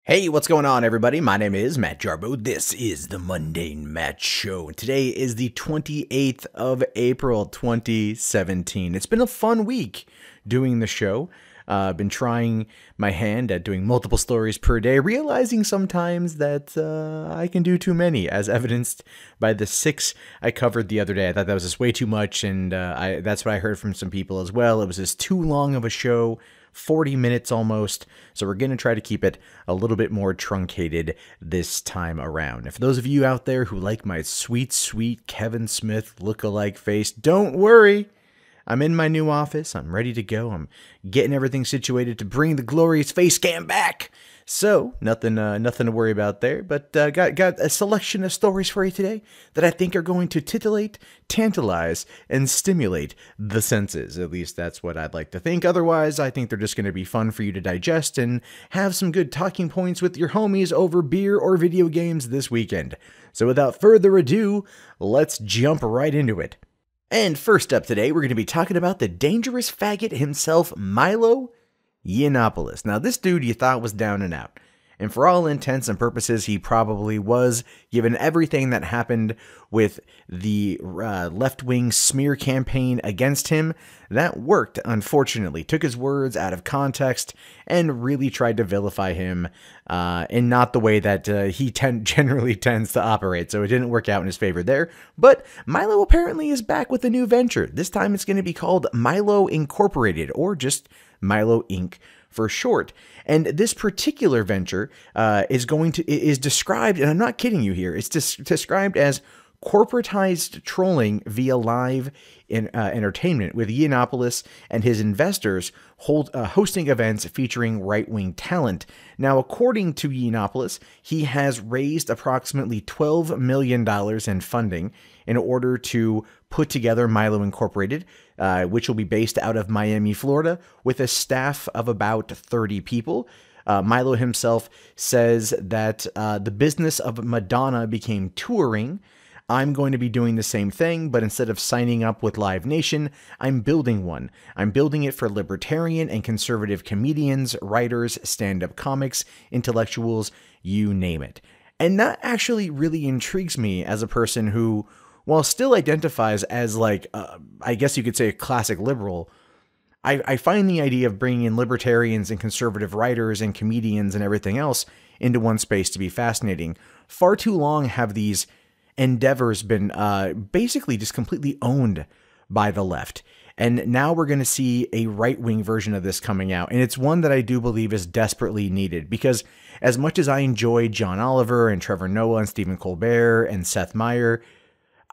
Hey, what's going on, everybody? My name is Matt Jarbo. This is the MundaneMatt Show. Today is the 28th of April, 2017. It's been a fun week doing the show. I've been trying my hand at doing multiple stories per day, realizing sometimes that I can do too many, as evidenced by the 6 I covered the other day. I thought that was just way too much, and that's what I heard from some people as well. It was just too long of a show. 40 minutes almost, so we're going to try to keep it a little bit more truncated this time around. And for those of you out there who like my sweet, sweet Kevin Smith look-alike face, don't worry. I'm in my new office. I'm ready to go. I'm getting everything situated to bring the glorious face cam back. So, nothing to worry about there, but got a selection of stories for you today that I think are going to titillate, tantalize, and stimulate the senses. At least that's what I'd like to think. Otherwise, I think they're just going to be fun for you to digest and have some good talking points with your homies over beer or video games this weekend. So without further ado, let's jump right into it. And first up today, we're going to be talking about the dangerous faggot himself, Milo Yiannopolous. Now, this dude you thought was down and out. And for all intents and purposes, he probably was, given everything that happened with the left-wing smear campaign against him. That worked, unfortunately. Took his words out of context and really tried to vilify him in not the way that he generally tends to operate. So it didn't work out in his favor there. But Milo apparently is back with a new venture. This time it's going to be called Milo Incorporated, or just Milo Inc. for short. And this particular venture is described, and I'm not kidding you here, it's described as corporatized trolling via live entertainment, with Yiannopolous and his investors hosting events featuring right-wing talent. Now, according to Yiannopolous, he has raised approximately $12 million in funding in order to put together Milo Incorporated, which will be based out of Miami, Florida, with a staff of about 30 people. Milo himself says that the business of Madonna became touring. I'm going to be doing the same thing, but instead of signing up with Live Nation, I'm building one. I'm building it for libertarian and conservative comedians, writers, stand-up comics, intellectuals, you name it. And that actually really intrigues me as a person who, while still identifies as, like, I guess you could say a classic liberal, I find the idea of bringing in libertarians and conservative writers and comedians and everything else into one space to be fascinating. Far too long have these endeavors been basically just completely owned by the left. And now we're going to see a right-wing version of this coming out. And it's one that I do believe is desperately needed, because as much as I enjoy John Oliver and Trevor Noah and Stephen Colbert and Seth Meyers,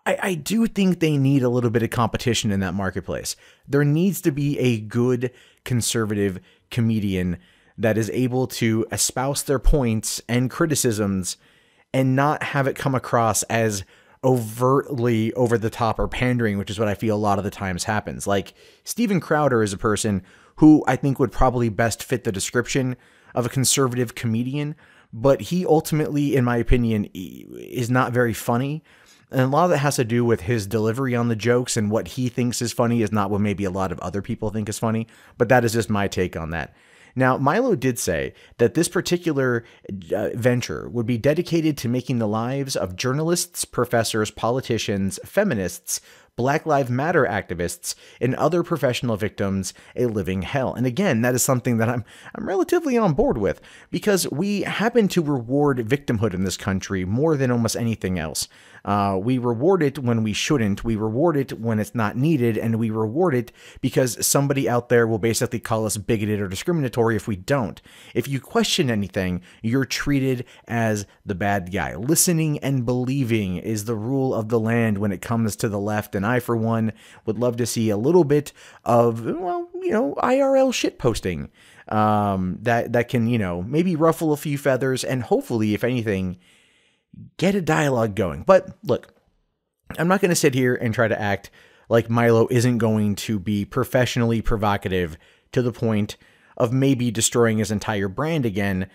I do think they need a little bit of competition in that marketplace. There needs to be a good conservative comedian that is able to espouse their points and criticisms and not have it come across as overtly over the top or pandering, which is what I feel a lot of the times happens. Like, Steven Crowder is a person who I think would probably best fit the description of a conservative comedian, but he ultimately, in my opinion, is not very funny. And a lot of that has to do with his delivery on the jokes, and what he thinks is funny is not what maybe a lot of other people think is funny, but that is just my take on that. Now, Milo did say that this particular venture would be dedicated to making the lives of journalists, professors, politicians, feminists, Black Lives Matter activists, and other professional victims a living hell. And again, that is something that I'm relatively on board with, because we happen to reward victimhood in this country more than almost anything else. We reward it when we shouldn't. We reward it when it's not needed, and we reward it because somebody out there will basically call us bigoted or discriminatory if we don't. If you question anything, you're treated as the bad guy. Listening and believing is the rule of the land when it comes to the left, and I, for one, would love to see a little bit of, well, IRL shitposting that can, maybe ruffle a few feathers and hopefully, if anything, get a dialogue going. But look, I'm not going to sit here and try to act like Milo isn't going to be professionally provocative to the point of maybe destroying his entire brand again,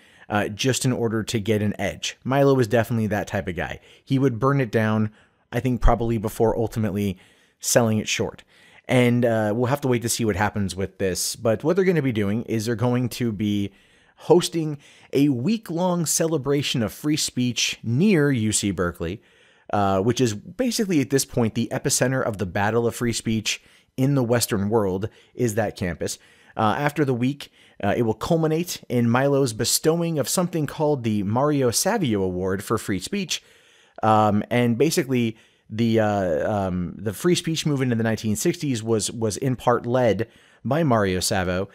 just in order to get an edge. Milo is definitely that type of guy. He would burn it down, I think, probably before ultimately selling it short. And we'll have to wait to see what happens with this. But what they're going to be doing is they're going to be hosting a week-long celebration of free speech near UC Berkeley, which is basically at this point the epicenter of the battle of free speech in the Western world, is that campus. After the week, it will culminate in Milo's bestowing of something called the Mario Savio Award for free speech. And basically, the free speech movement in the 1960s was in part led by Mario Savio,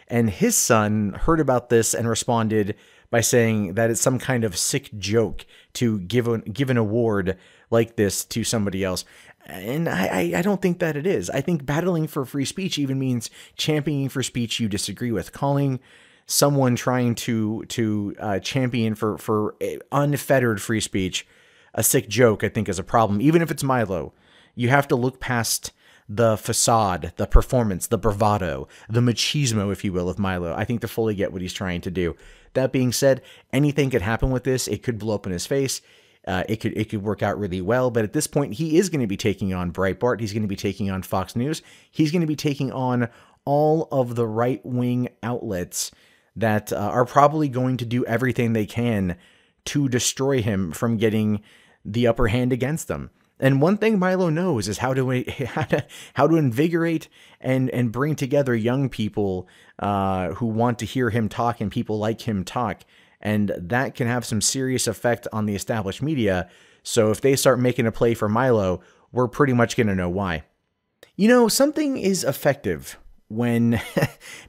and his son heard about this and responded by saying that it's some kind of sick joke to give an award like this to somebody else. And I don't think that it is. I think battling for free speech even means championing for speech you disagree with. Calling someone trying to champion for unfettered free speech a sick joke, I think, is a problem. Even if it's Milo, you have to look past the facade, the performance, the bravado, the machismo, if you will, of Milo, I think, to fully get what he's trying to do. That being said, anything could happen with this. It could blow up in his face. It could work out really well. But at this point, he is going to be taking on Breitbart. He's going to be taking on Fox News. He's going to be taking on all of the right-wing outlets that are probably going to do everything they can to destroy him from getting the upper hand against them. And one thing Milo knows is how to invigorate and bring together young people who want to hear him talk and people like him talk. And that can have some serious effect on the established media. So if they start making a play for Milo, we're pretty much going to know why. You know, something is effective when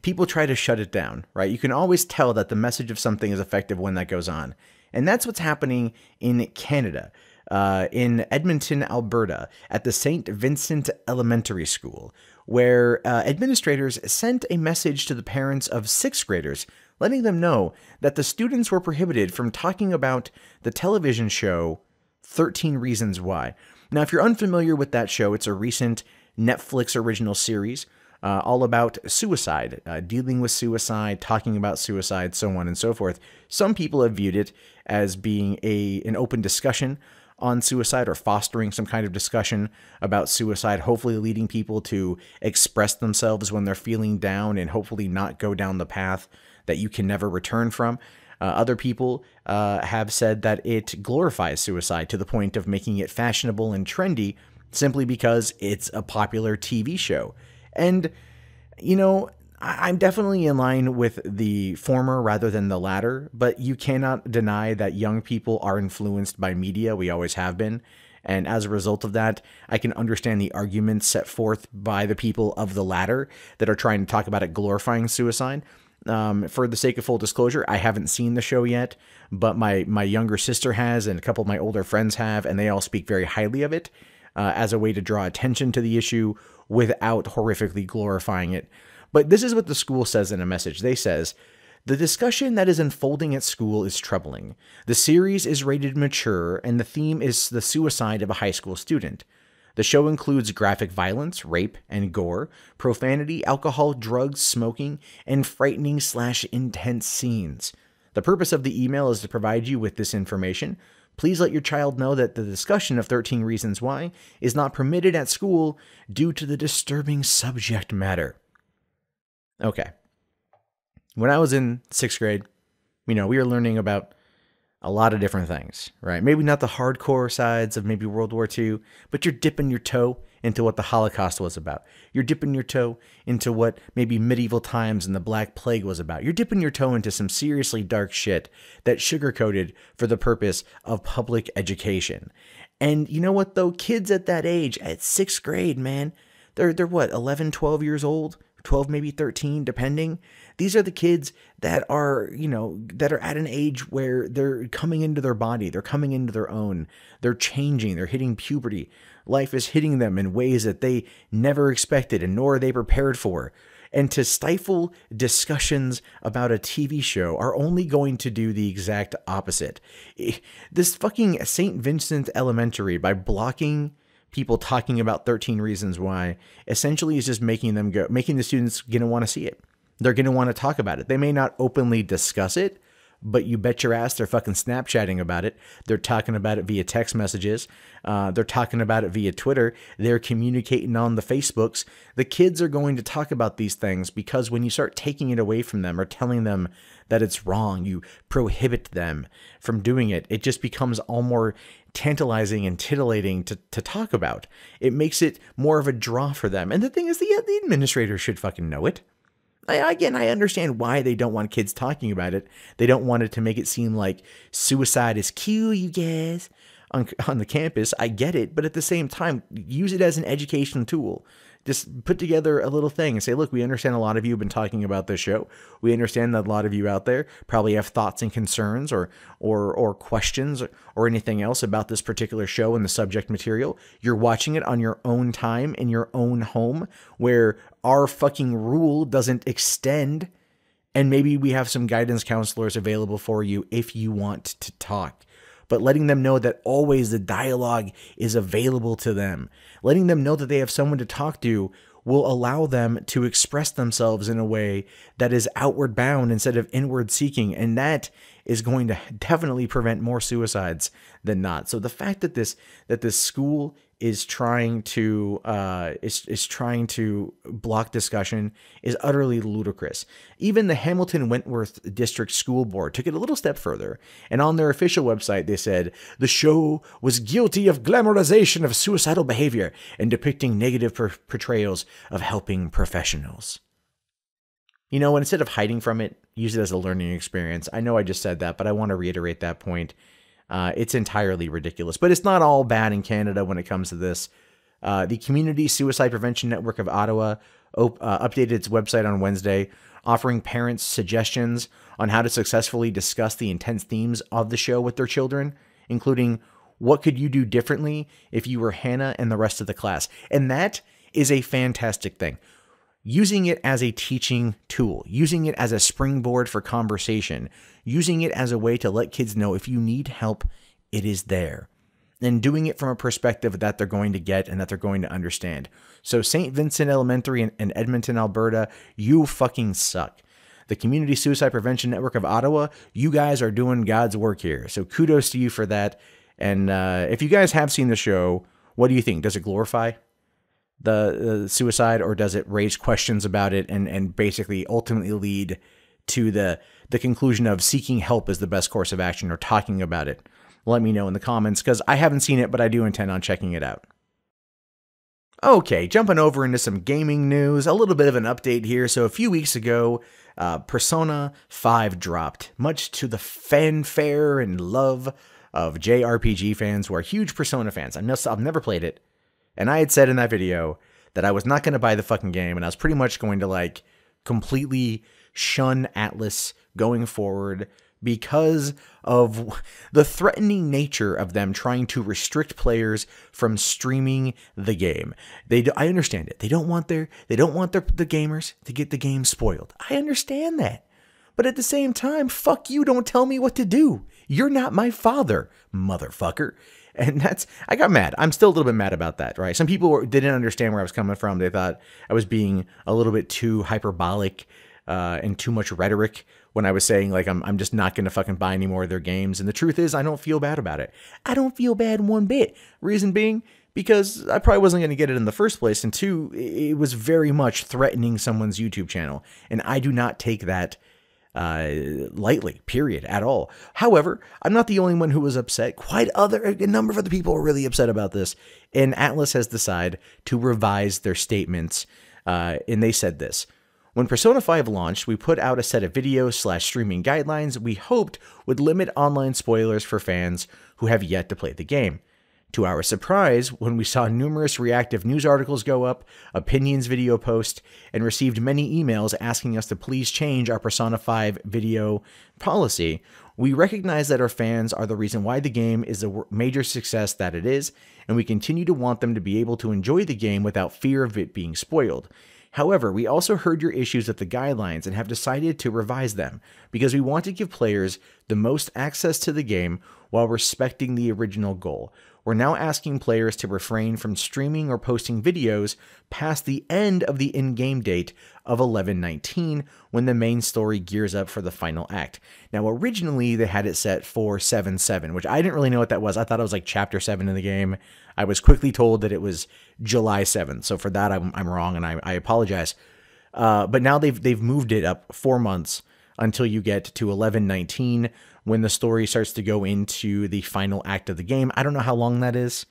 people try to shut it down, right? You can always tell that the message of something is effective when that goes on. And that's what's happening in Canada. In Edmonton, Alberta, at the St. Vincent Elementary School, where administrators sent a message to the parents of sixth graders, letting them know that the students were prohibited from talking about the television show 13 Reasons Why. Now, if you're unfamiliar with that show, it's a recent Netflix original series all about suicide, dealing with suicide, talking about suicide, so on and so forth. Some people have viewed it as being an open discussion on suicide, or fostering some kind of discussion about suicide, hopefully leading people to express themselves when they're feeling down and hopefully not go down the path that you can never return from. Other people have said that it glorifies suicide to the point of making it fashionable and trendy simply because it's a popular TV show. And, you know, I'm definitely in line with the former rather than the latter, but you cannot deny that young people are influenced by media. We always have been. And as a result of that, I can understand the arguments set forth by the people of the latter that are trying to talk about it glorifying suicide. For the sake of full disclosure, I haven't seen the show yet, but my younger sister has, and a couple of my older friends have, and they all speak very highly of it as a way to draw attention to the issue without horrifically glorifying it. But this is what the school says in a message. They says, "The discussion that is unfolding at school is troubling. The series is rated mature, and the theme is the suicide of a high school student. The show includes graphic violence, rape, and gore, profanity, alcohol, drugs, smoking, and frightening/intense scenes. The purpose of the email is to provide you with this information. Please let your child know that the discussion of 13 Reasons Why is not permitted at school due to the disturbing subject matter." Okay. When I was in sixth grade, you know, we were learning about a lot of different things, right? Maybe not the hardcore sides of maybe World War II, but you're dipping your toe into what the Holocaust was about. You're dipping your toe into what maybe medieval times and the Black Plague was about. You're dipping your toe into some seriously dark shit that's sugar-coated for the purpose of public education. And you know what, though? Kids at that age, at sixth grade, man, they're what, 11, 12 years old? 12, maybe 13, depending. These are the kids that are, you know, that are at an age where they're coming into their body. They're coming into their own. They're changing. They're hitting puberty. Life is hitting them in ways that they never expected and nor are they prepared for. And to stifle discussions about a TV show are only going to do the exact opposite. This fucking St. Vincent Elementary, by blocking people talking about 13 Reasons Why, essentially is just making the students going to want to see it. They're going to want to talk about it. They may not openly discuss it, but you bet your ass they're fucking Snapchatting about it. They're talking about it via text messages. They're talking about it via Twitter. They're communicating on the Facebooks. The kids are going to talk about these things because when you start taking it away from them or telling them that it's wrong, you prohibit them from doing it. It just becomes all more tantalizing and titillating to talk about. It makes it more of a draw for them. And the thing is, the administrators should fucking know it. Again, I understand why they don't want kids talking about it. They don't want it to make it seem like suicide is cool, you guys, on the campus. I get it, but at the same time, use it as an educational tool. Just put together a little thing and say, look, we understand a lot of you have been talking about this show. We understand that a lot of you out there probably have thoughts and concerns or questions or anything else about this particular show and the subject material. You're watching it on your own time in your own home where our fucking rule doesn't extend. And maybe we have some guidance counselors available for you if you want to talk. But letting them know that always the dialogue is available to them. Letting them know that they have someone to talk to will allow them to express themselves in a way that is outward bound instead of inward seeking. And that is going to definitely prevent more suicides than not. So the fact that this school is trying to block discussion is utterly ludicrous. Even the Hamilton Wentworth District School Board took it a little step further, and on their official website they said the show was guilty of glamorization of suicidal behavior and depicting negative portrayals of helping professionals. You know, instead of hiding from it, use it as a learning experience. I know I just said that, but I want to reiterate that point. It's entirely ridiculous, but it's not all bad in Canada when it comes to this. The Community Suicide Prevention Network of Ottawa updated its website on Wednesday, offering parents suggestions on how to successfully discuss the intense themes of the show with their children, including what could you do differently if you were Hannah and the rest of the class. And that is a fantastic thing. Using it as a teaching tool, using it as a springboard for conversation, using it as a way to let kids know if you need help, it is there. And doing it from a perspective that they're going to get and that they're going to understand. So St. Vincent Elementary in Edmonton, Alberta, you fucking suck. The Community Suicide Prevention Network of Ottawa, you guys are doing God's work here. So kudos to you for that. And if you guys have seen the show, what do you think? Does it glorify the suicide, or does it raise questions about it and basically ultimately lead to the conclusion of seeking help is the best course of action, or talking about it? Let me know in the comments, because I haven't seen it, but I do intend on checking it out. Okay, jumping over into some gaming news, a little bit of an update here. So a few weeks ago, Persona 5 dropped, much to the fanfare and love of JRPG fans who are huge Persona fans. I've never played it. And I had said in that video that I was not going to buy the fucking game, and I was pretty much going to like completely shun Atlus going forward because of the threatening nature of them trying to restrict players from streaming the game. I understand it. They don't want the gamers to get the game spoiled. I understand that. But at the same time, fuck you, don't tell me what to do. You're not my father, motherfucker. And I got mad. I'm still a little bit mad about that, right? Some people didn't understand where I was coming from. They thought I was being a little bit too hyperbolic and too much rhetoric when I was saying, like, I'm just not going to fucking buy any more of their games. And the truth is, I don't feel bad about it. I don't feel bad one bit. Reason being, because I probably wasn't going to get it in the first place. And two, it was very much threatening someone's YouTube channel. And I do not take that lightly, period, at all. However, I'm not the only one who was upset. A number of other people were really upset about this, and Atlus has decided to revise their statements, and they said this: when Persona 5 launched, we put out a set of video/streaming guidelines we hoped would limit online spoilers for fans who have yet to play the game. To our surprise, when we saw numerous reactive news articles go up, opinions video posts, and received many emails asking us to please change our Persona 5 video policy, we recognize that our fans are the reason why the game is the major success that it is, and we continue to want them to be able to enjoy the game without fear of it being spoiled. However, we also heard your issues with the guidelines and have decided to revise them, because we want to give players the most access to the game while respecting the original goal. we're now asking players to refrain from streaming or posting videos past the end of the in-game date of 11/19 when the main story gears up for the final act. Now, originally they had it set for 7/7, which I didn't really know what that was. I thought it was like chapter 7 in the game. I was quickly told that it was July 7th. So for that, I'm wrong, and I apologize. But now they've moved it up 4 months until you get to 11/19 when the story starts to go into the final act of the game. I don't know how long that is,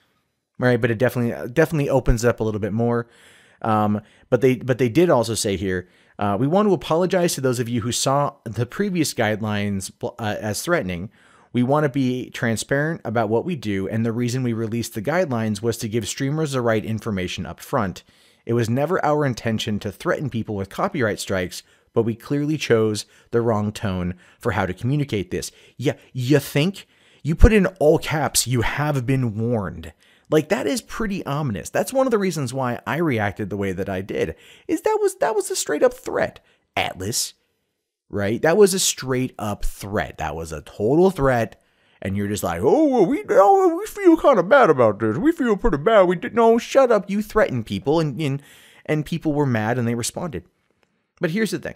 right? But it definitely opens up a little bit more. But they did also say here, we want to apologize to those of you who saw the previous guidelines as threatening. We want to be transparent about what we do, and the reason we released the guidelines was to give streamers the right information up front. It was never our intention to threaten people with copyright strikes, but we clearly chose the wrong tone for how to communicate this. Yeah, you think? You put in all caps, you have been warned. Like, that is pretty ominous. That's one of the reasons why I reacted the way that I did, is that was a straight up threat. Atlus, right? That was a straight up threat. That was a total threat. And you're just like, oh, we feel kind of bad about this. We feel pretty bad. No, shut up. You threatened people, and people were mad and they responded. But here's the thing.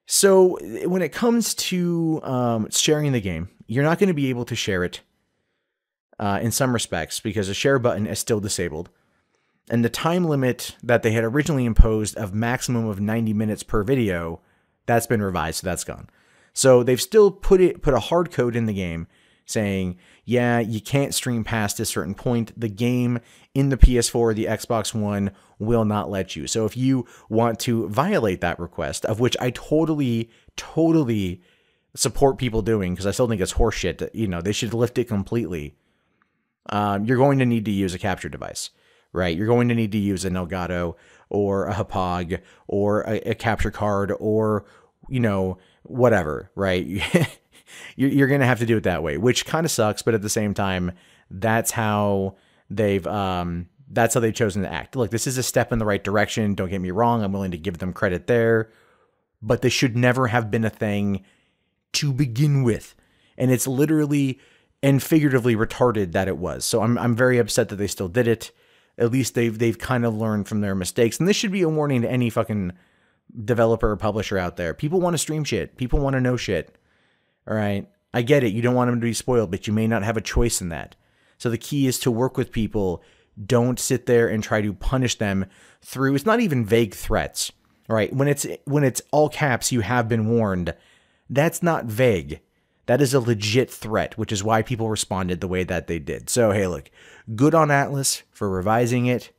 So when it comes to sharing the game, you're not going to be able to share it in some respects because the share button is still disabled. And the time limit that they had originally imposed of maximum of 90 minutes per video, that's been revised, so that's gone. So they've still put a hard code in the game saying, yeah, you can't stream past a certain point. The game in the PS4 or the Xbox One will not let you. So if you want to violate that request, of which I totally support people doing, because I still think it's horseshit, you know, they should lift it completely. You're going to need to use a capture device, right? You're going to need to use an Elgato or a Hapag or a capture card or, you know, whatever, right? You're going to have to do it that way, which kind of sucks. But at the same time, that's how they've chosen to act. Look, this is a step in the right direction. Don't get me wrong. I'm willing to give them credit there, but this should never have been a thing to begin with. And it's literally and figuratively retarded that it was. So I'm very upset that they still did it. At least they've kind of learned from their mistakes. And this should be a warning to any fucking developer or publisher out there. People want to stream shit. People want to know shit. All right. I get it. You don't want them to be spoiled, but you may not have a choice in that. So the key is to work with people. Don't sit there and try to punish them through, it's not even vague threats. All right. When it's all caps, you have been warned. That's not vague. That is a legit threat, which is why people responded the way that they did. So, hey, look, good on Atlus for revising it,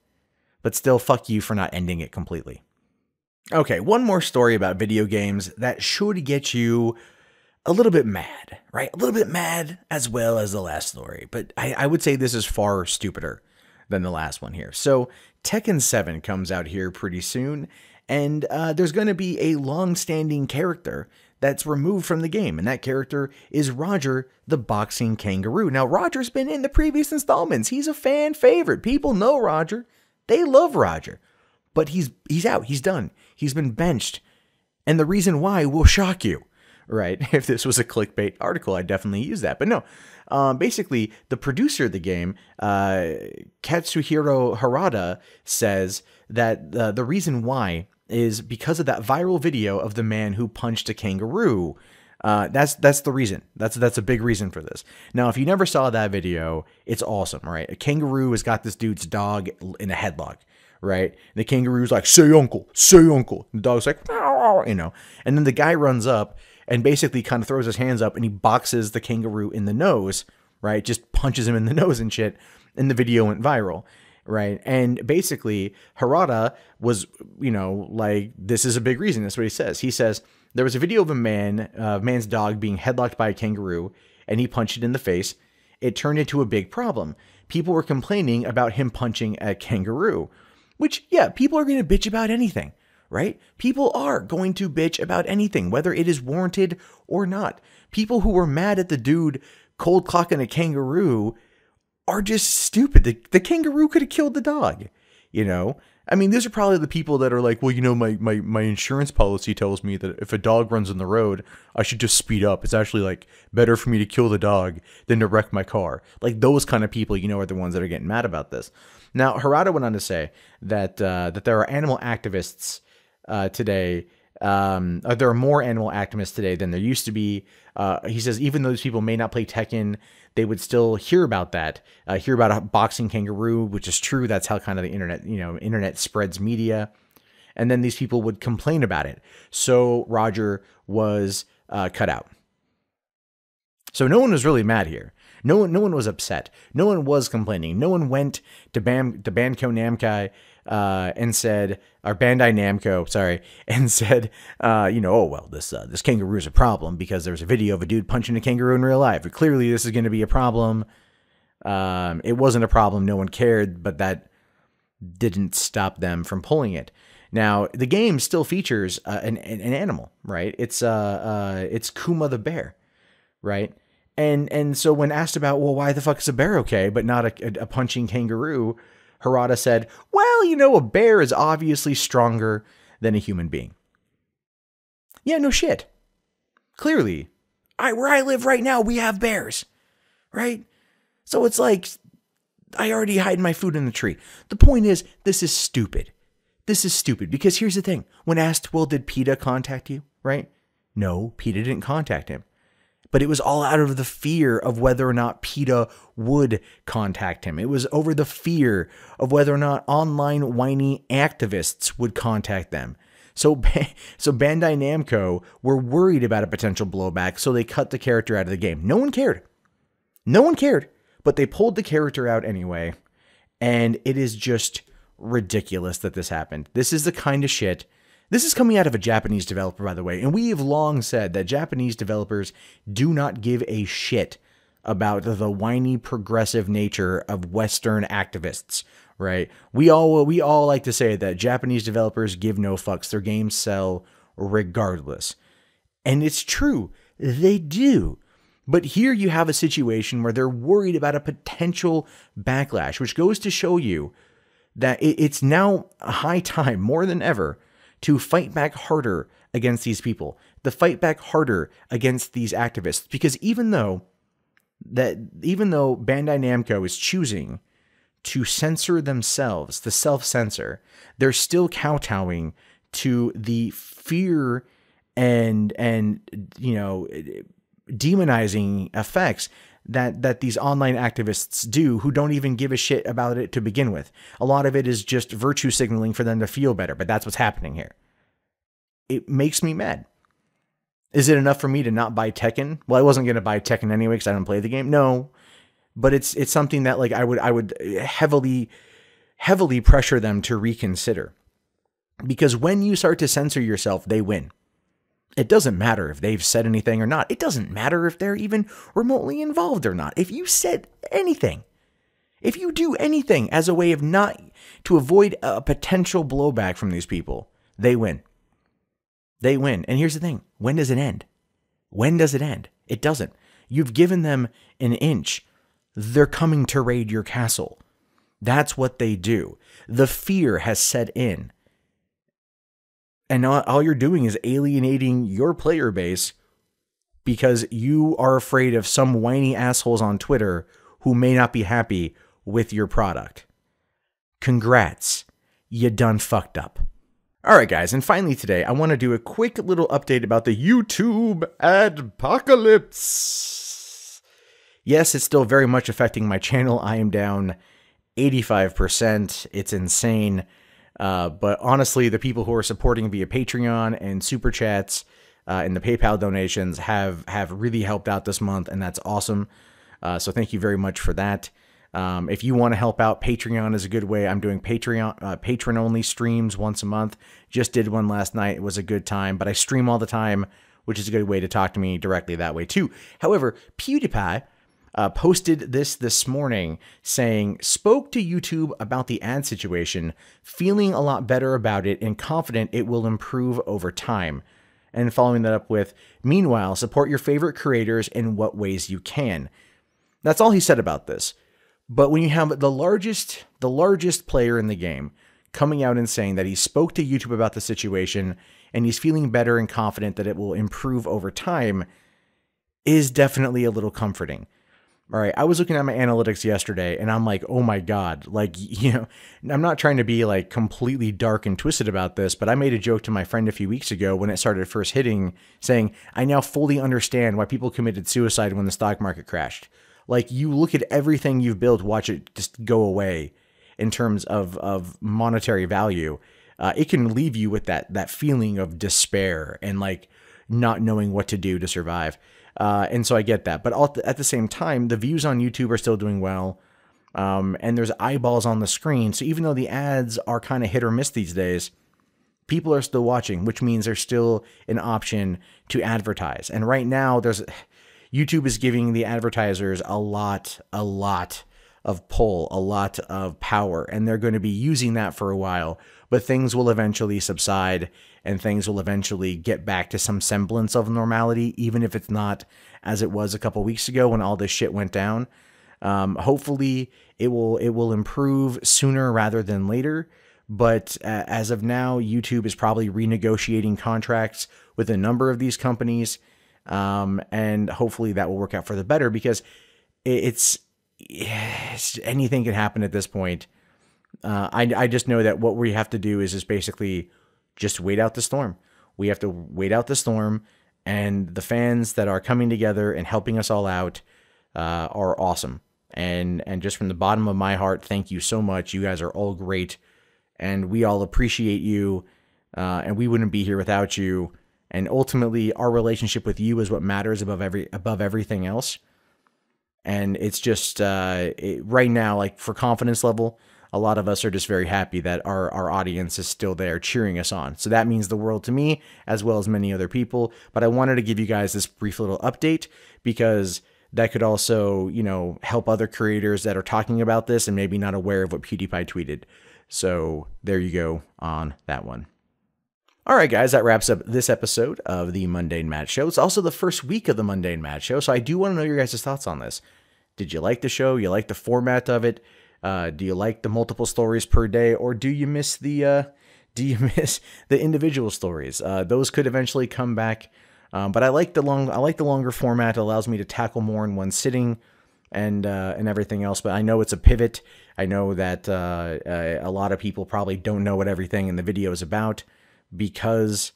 but still fuck you for not ending it completely. Okay, one more story about video games that should get you a little bit mad, right? A little bit mad as well as the last story, but I would say this is far stupider than the last one here. So, Tekken 7 comes out here pretty soon, and there's going to be a long-standing character that's removed from the game, and that character is Roger, the boxing kangaroo. Now, Roger's been in the previous installments. He's a fan favorite. People know Roger. They love Roger. But he's out. He's done. He's been benched. And the reason why will shock you, right? If this was a clickbait article, I'd definitely use that. But no, basically, the producer of the game, Katsuhiro Harada, says that the reason why is because of that viral video of the man who punched a kangaroo. That's the reason. That's a big reason for this. Now, if you never saw that video, it's awesome, right? A kangaroo has got this dude's dog in a headlock, right? The kangaroo's like, say uncle, say uncle. The dog's like, you know, and then the guy runs up and basically kind of throws his hands up and he boxes the kangaroo in the nose, right? Just punches him in the nose and shit. And the video went viral. Right. And basically, Harada was, you know, like, this is a big reason. That's what he says. He says there was a video of a man's dog being headlocked by a kangaroo, and he punched it in the face. It turned into a big problem. People were complaining about him punching a kangaroo, which, yeah, people are going to bitch about anything, right? People are going to bitch about anything, whether it is warranted or not. People who were mad at the dude cold clocking a kangaroo are just stupid. The kangaroo could have killed the dog, you know? I mean, these are probably the people that are like, well, you know, my insurance policy tells me that if a dog runs on the road, I should just speed up. It's actually like better for me to kill the dog than to wreck my car. Like those kind of people, you know, are the ones that are getting mad about this. Now, Harada went on to say that that there are animal activists today. There are more animal activists today than there used to be. He says even though these people may not play Tekken, they would still hear about that, hear about a boxing kangaroo, which is true. That's how kind of the internet, you know, internet spreads media. And then these people would complain about it. So Roger was cut out. So no one was really mad here. No one was upset. No one was complaining. No one went to Bandai Namco and said, or Bandai Namco, sorry, and said, you know, oh well, this kangaroo is a problem because there's a video of a dude punching a kangaroo in real life. But clearly, this is going to be a problem. It wasn't a problem. No one cared, but that didn't stop them from pulling it. Now, the game still features an animal, right? It's Kuma the bear, right? And so when asked about, well, why the fuck is a bear okay, but not a punching kangaroo, Harada said, well, you know, a bear is obviously stronger than a human being. Yeah, no shit. Clearly, where I live right now, we have bears, right? So it's like, I already hide my food in the tree. The point is, this is stupid. This is stupid because here's the thing. When asked, well, did PETA contact you, right? No, PETA didn't contact him. But it was all out of the fear of whether or not PETA would contact him. It was over the fear of whether or not online whiny activists would contact them. So Bandai Namco were worried about a potential blowback, so they cut the character out of the game. No one cared. No one cared, but they pulled the character out anyway. And it is just ridiculous that this happened. This is the kind of shit. This is coming out of a Japanese developer, by the way, and we have long said that Japanese developers do not give a shit about the whiny progressive nature of Western activists, right? We all like to say that Japanese developers give no fucks. Their games sell regardless. And it's true. They do. But here you have a situation where they're worried about a potential backlash, which goes to show you that it's now a high time, more than ever, to fight back harder against these people, to fight back harder against these activists. Because even though Bandai Namco is choosing to censor themselves, to self-censor, they're still kowtowing to the fear and you know, demonizing effects that these online activists do, who don't even give a shit about it to begin with. A lot of it is just virtue signaling for them to feel better, but that's what's happening here. It makes me mad. Is it enough for me to not buy Tekken? Well, I wasn't going to buy Tekken anyway because I don't play the game. No, but it's something that like I would heavily pressure them to reconsider, because when you start to censor yourself, they win. It doesn't matter if they've said anything or not. It doesn't matter if they're even remotely involved or not. If you said anything, if you do anything as a way of not to avoid a potential blowback from these people, they win. They win. And here's the thing. When does it end? When does it end? It doesn't. You've given them an inch. They're coming to raid your castle. That's what they do. The fear has set in. And all you're doing is alienating your player base because you are afraid of some whiny assholes on Twitter who may not be happy with your product. Congrats. You done fucked up. All right, guys. And finally today, I want to do a quick little update about the YouTube Adpocalypse. Yes, it's still very much affecting my channel. I am down 85%. It's insane. But honestly, the people who are supporting via Patreon and Super Chats and the PayPal donations have really helped out this month, and that's awesome. So thank you very much for that. If you want to help out, Patreon is a good way. I'm doing patron-only streams once a month. Just did one last night. It was a good time, but I stream all the time, which is a good way to talk to me directly that way too. However, PewDiePie posted this morning saying, spoke to YouTube about the ad situation, feeling a lot better about it and confident it will improve over time. And following that up with, meanwhile, support your favorite creators in what ways you can. That's all he said about this. But when you have the largest player in the game coming out and saying that he spoke to YouTube about the situation and he's feeling better and confident that it will improve over time is definitely a little comforting. All right, I was looking at my analytics yesterday and I'm like, oh my God, like, you know, I'm not trying to be like completely dark and twisted about this, but I made a joke to my friend a few weeks ago when it started first hitting, saying, I now fully understand why people committed suicide when the stock market crashed. Like, you look at everything you've built, watch it just go away in terms of monetary value. It can leave you with that feeling of despair and like not knowing what to do to survive. And so I get that. But at the same time, the views on YouTube are still doing well. And there's eyeballs on the screen. So even though the ads are kind of hit or miss these days, people are still watching, which means there's still an option to advertise. And right now, YouTube is giving the advertisers a lot of pull, a lot of power, and they're going to be using that for a while. But things will eventually subside and things will eventually get back to some semblance of normality, even if it's not as it was a couple weeks ago when all this shit went down. Hopefully it will improve sooner rather than later. But as of now, YouTube is probably renegotiating contracts with a number of these companies. And hopefully that will work out for the better, because anything can happen at this point. I just know that what we have to do is just basically just wait out the storm. We have to wait out the storm, and the fans that are coming together and helping us all out are awesome. And just from the bottom of my heart, thank you so much. You guys are all great, and we all appreciate you, and we wouldn't be here without you. And ultimately, our relationship with you is what matters above everything else. And it's just right now, like for confidence level, a lot of us are just very happy that our audience is still there cheering us on. So that means the world to me, as well as many other people. But I wanted to give you guys this brief little update, because that could also, you know, help other creators that are talking about this and maybe not aware of what PewDiePie tweeted. So there you go on that one. All right, guys, that wraps up this episode of the MundaneMatt Show. It's also the first week of the MundaneMatt Show, so I do want to know your guys' thoughts on this. Did you like the show? You like the format of it? Do you like the multiple stories per day, or do you miss the individual stories? Those could eventually come back, but I like the longer format. It allows me to tackle more in one sitting, and everything else. But I know it's a pivot. I know that a lot of people probably don't know what everything in the video is about, because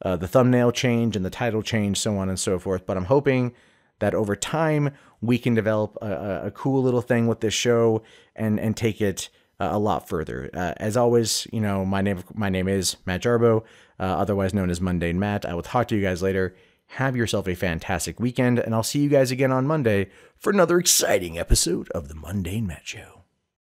the thumbnail change and the title change, so on and so forth. But I'm hoping that over time we can develop a cool little thing with this show and take it a lot further. As always, you know, my name is Matt Jarbo, otherwise known as MundaneMatt. I will talk to you guys later. Have yourself a fantastic weekend, and I'll see you guys again on Monday for another exciting episode of the MundaneMatt Show.